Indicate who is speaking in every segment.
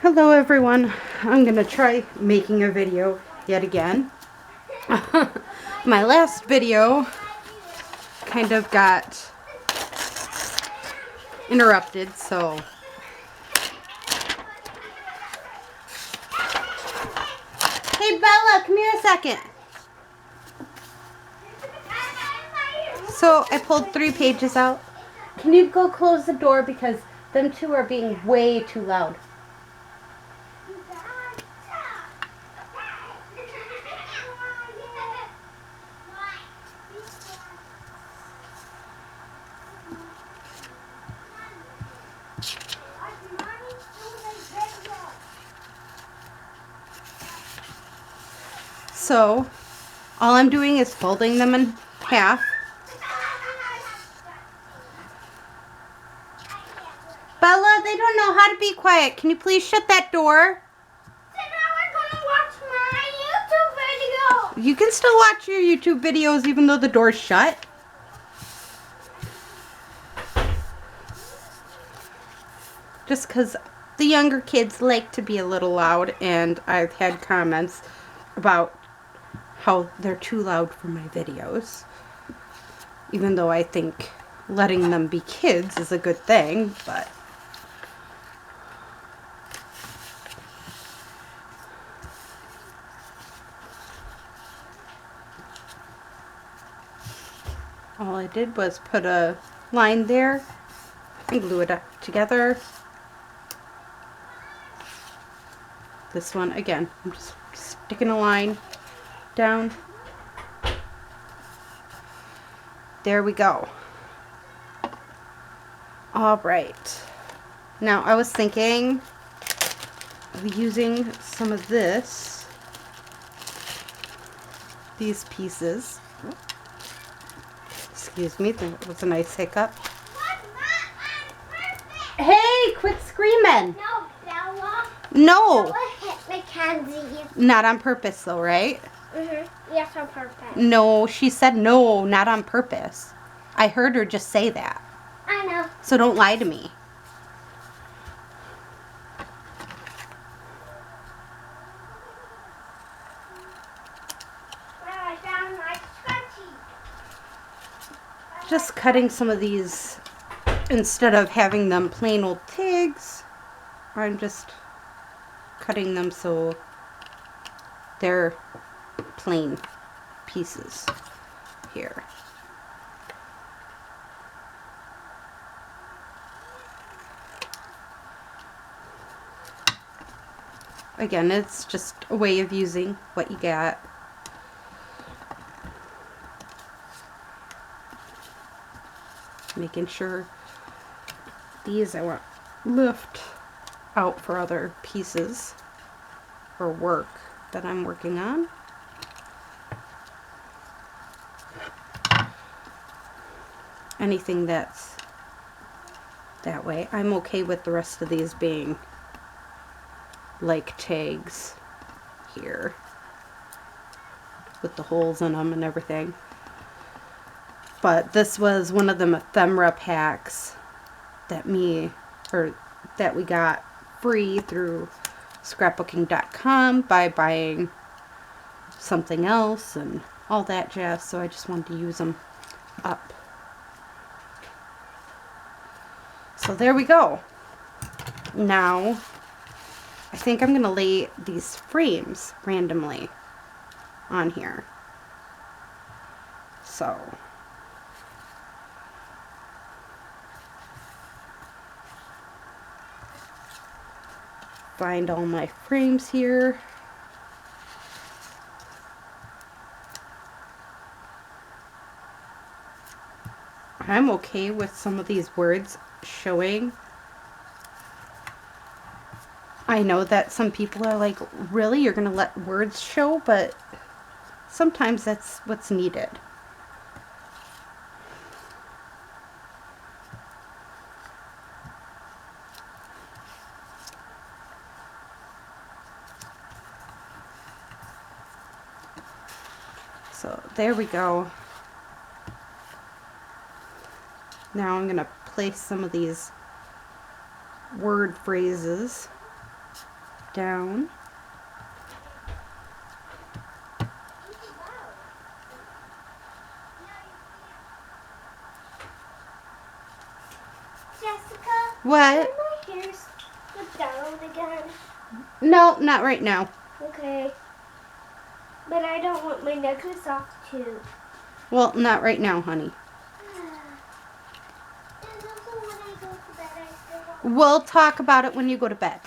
Speaker 1: Hello everyone, I'm gonna try making a video yet again. My last video kind of got interrupted, so hey Bella, come here a second. So I pulled 3 pages out. Can you go close the door because them two are being way too loud. So all I'm doing is folding them in half. Bella, they don't know how to be quiet. Can you please shut that door?
Speaker 2: So now we're gonna watch my YouTube video.
Speaker 1: You can still watch your YouTube videos even though the door's shut. Just because the younger kids like to be a little loud, and I've had comments about how they're too loud for my videos. Even though I think letting them be kids is a good thing, but all I did was put a line there and glue it up together. This one, again, I'm just sticking a line down. There we go. All right. Now, I was thinking of using some of these pieces. Excuse me, that was a nice hiccup. Hey, quit screaming.
Speaker 2: No, Bella.
Speaker 1: No.
Speaker 2: Bella hit Mackenzie.
Speaker 1: Not on purpose though, right?
Speaker 2: Yes, on purpose.
Speaker 1: No, she said no, not on purpose. I heard her just say that.
Speaker 2: I know.
Speaker 1: So don't lie to me.
Speaker 2: Well, I found my scratchy.
Speaker 1: Just cutting some of these instead of having them plain old tags. I'm just cutting them so they're plain pieces here. Again, it's just a way of using what you got. Making sure these I want lift out for other pieces or work that I'm working on. Anything that's that way. I'm okay with the rest of these being like tags here with the holes in them and everything. But this was one of the ephemera packs that we got free through scrapbooking.com by buying something else and all that jazz, so I just wanted to use them up. So there we go. Now I think I'm going to lay these frames randomly on here. So find all my frames here. I'm okay with some of these words showing. I know that some people are like, really? You're going to let words show? But sometimes that's what's needed. So there we go. Now I'm going to place some of these word phrases down.
Speaker 2: Jessica,
Speaker 1: What?
Speaker 2: can my hair slip down again?
Speaker 1: No, not right now.
Speaker 2: Okay. But I don't want my necklace off too.
Speaker 1: Well, not right now, honey.
Speaker 2: And also when I go to bed, I still want...
Speaker 1: We'll talk about it when you go to bed.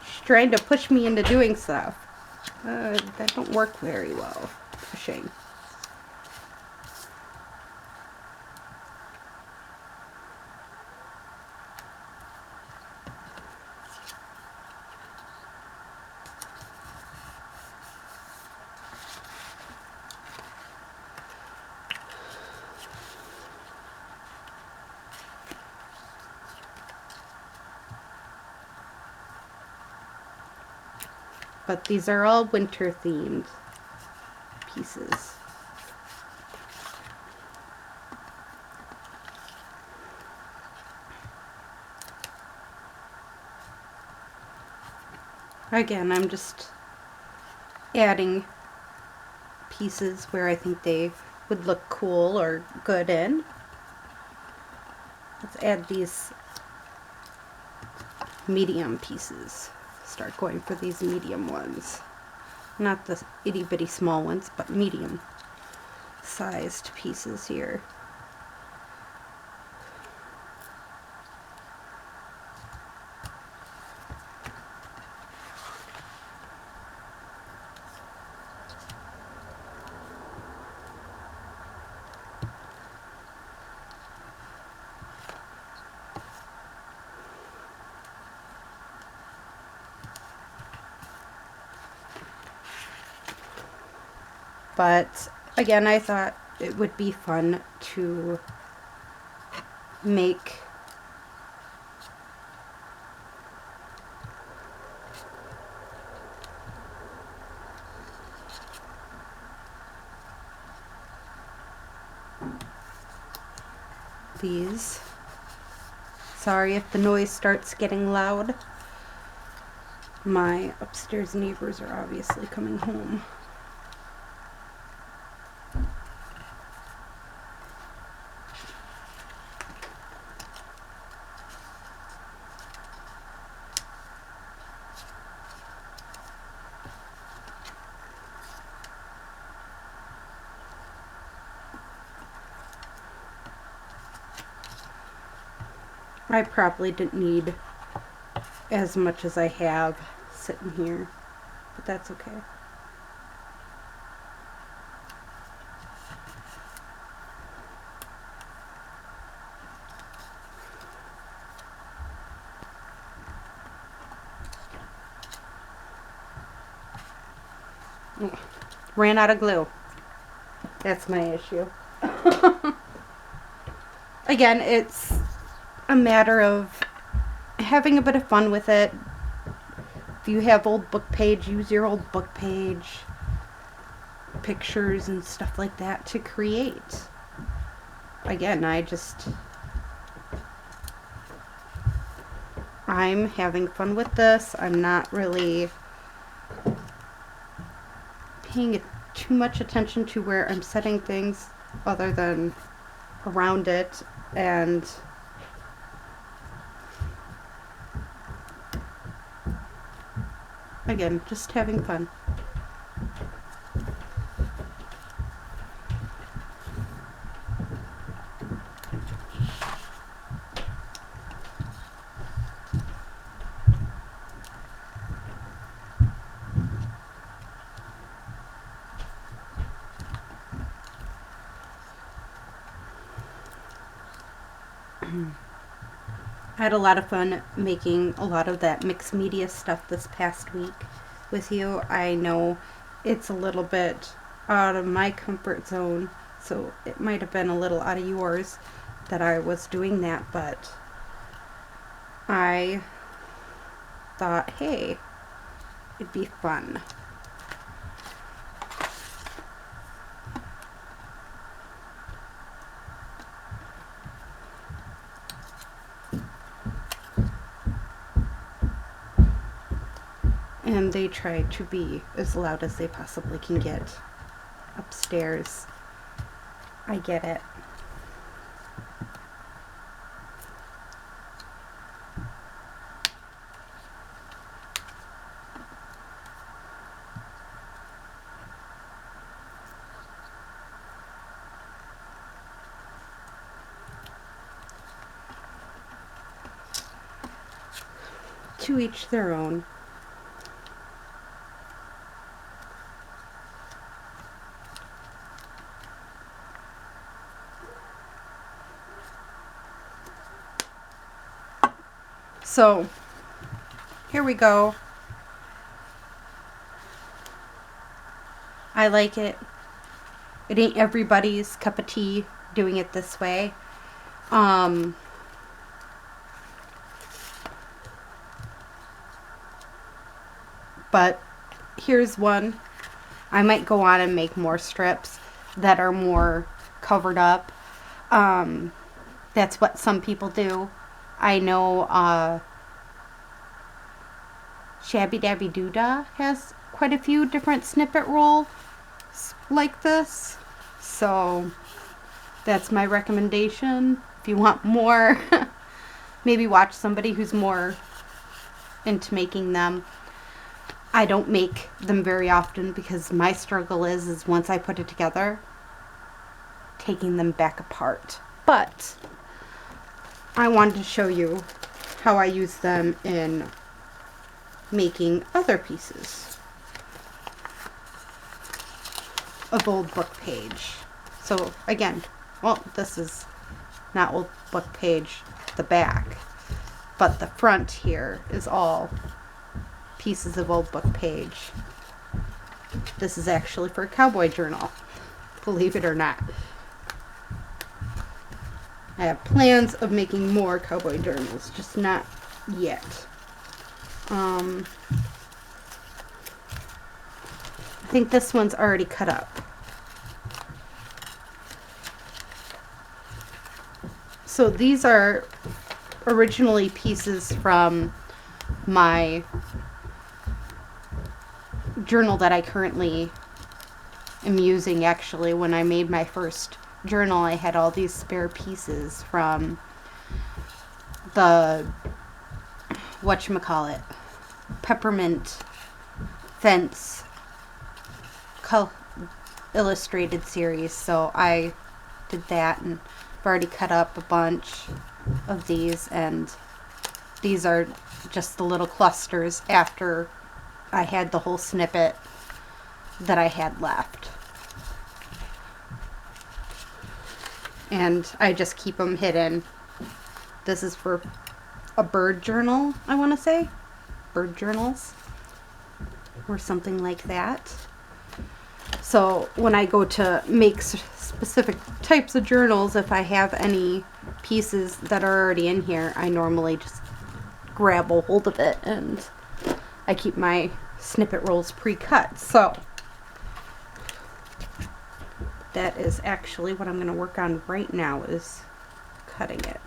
Speaker 1: She's trying to push me into doing stuff. That don't work very well. Pushing. But these are all winter themed pieces. Again, I'm just adding pieces where I think they would look cool or good in. Let's add these medium pieces. Start going for these medium ones. Not the itty bitty small ones, but medium sized pieces here. But again, I thought it would be fun to make these. Sorry if the noise starts getting loud. My upstairs neighbors are obviously coming home. I probably didn't need as much as I have sitting here, but that's okay. Ran out of glue. That's my issue. Again, it's a matter of having a bit of fun with it. If you have old book page, use your old book page, pictures and stuff like that to create. Again, I'm having fun with this. I'm not really paying too much attention to where I'm setting things other than around it, and again, just having fun. I had a lot of fun making a lot of that mixed media stuff this past week with you. I know it's a little bit out of my comfort zone, so it might have been a little out of yours that I was doing that, but I thought, hey, it'd be fun. And they try to be as loud as they possibly can get upstairs. I get it. To each their own. So, here we go. I like it. It ain't everybody's cup of tea doing it this way. But here's one. I might go on and make more strips that are more covered up. That's what some people do. I know Shabby Dabby Doodah has quite a few different snippet rolls like this. So that's my recommendation. If you want more, maybe watch somebody who's more into making them. I don't make them very often because my struggle is once I put it together, taking them back apart. But I wanted to show you how I use them in making other pieces of old book page. So again, well, this is not old book page, the back, but the front here is all pieces of old book page. This is actually for a cowboy journal, believe it or not. I have plans of making more cowboy journals, just not yet. I think this one's already cut up. So these are originally pieces from my journal that I currently am using. Actually, when I made my first journal, I had all these spare pieces from the whatchamacallit, Peppermint Fence illustrated series. So I did that, and I've already cut up a bunch of these, and these are just the little clusters after I had the whole snippet that I had left. And I just keep them hidden. This is for a bird journal, I want to say. Bird journals. Or something like that. So when I go to make specific types of journals, if I have any pieces that are already in here, I normally just grab a hold of it, and I keep my snippet rolls pre-cut. So that is actually what I'm going to work on right now, is cutting it.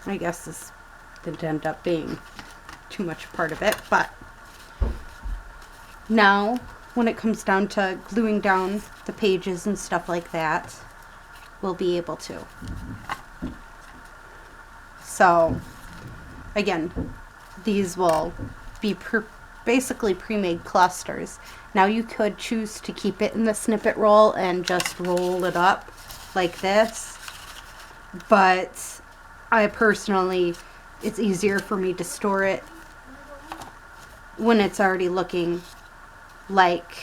Speaker 1: I guess this didn't end up being too much part of it, but now when it comes down to gluing down the pages and stuff like that, we'll be able to. So again, these will be basically pre-made clusters. Now you could choose to keep it in the snippet roll and just roll it up like this, but I personally, it's easier for me to store it when it's already looking like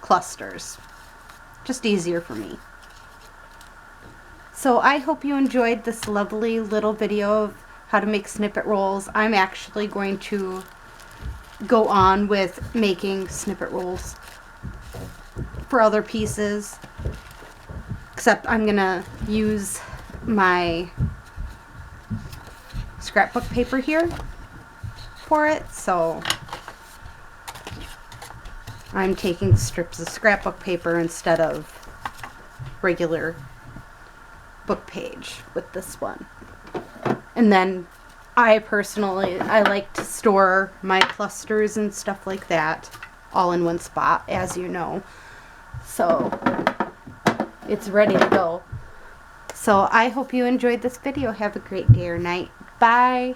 Speaker 1: clusters. Just easier for me. So I hope you enjoyed this lovely little video of how to make snippet rolls. I'm actually going to go on with making snippet rolls for other pieces, except I'm gonna use my scrapbook paper here for it. So I'm taking strips of scrapbook paper instead of regular book page with this one. And then I like to store my clusters and stuff like that all in one spot, as you know. So it's ready to go. So I hope you enjoyed this video. Have a great day or night. Bye.